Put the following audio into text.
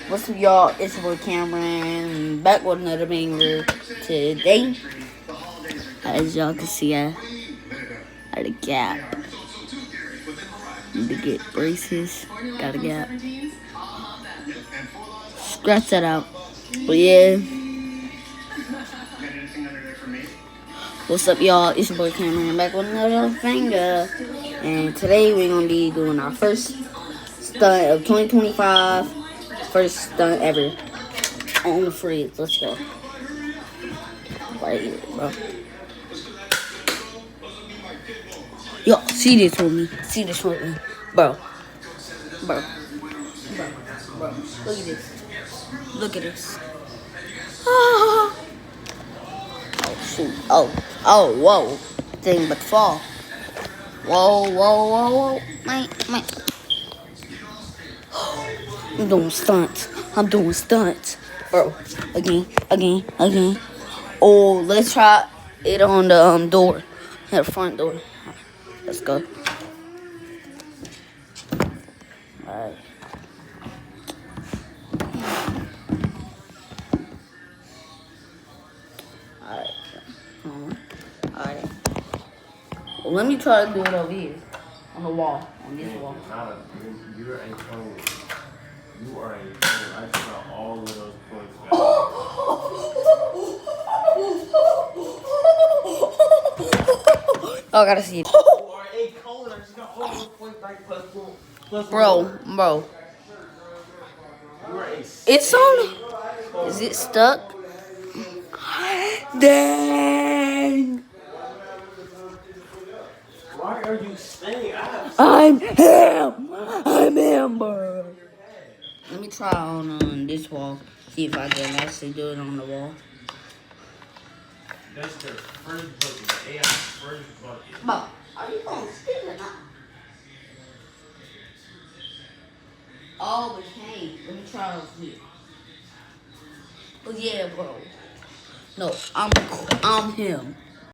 What's up, y'all? It's your boy Cameron, back with another banger today. As y'all can see, I had a gap. Need to get braces. Got a gap. Scratch that out. But yeah. What's up, y'all? It's your boy Kameron, back with another banger. And today we're gonna be doing our first stunt of 2025. First stunt ever on the fridge. Let's go. Right here, bro. Yo, see this with me. See this with me. Bro. Bro. Bro. Bro. Look at this. Look at this. Oh, shoot. Oh, whoa. Thing but fall. Whoa. Man. I'm doing stunts. Bro. Again. Oh, let's try it on the door. The front door. Let's go. Alright. Alright. Well, let me try to do it over here. On the wall. On this wall. You are a cone. I saw all of those points back. Oh, I gotta see it. You are a cone. I just got all those points back plus Bro. You are a It's on. Is it stuck? Dang. Why are you staying? I'm him, bro. Let me try on this wall. See if I can actually do it on the wall. That's their first bucket. The AI's first bucket. Bro, are you going to stick or not? Oh, it can't. Let me try over here. Oh yeah, bro. No, I'm him.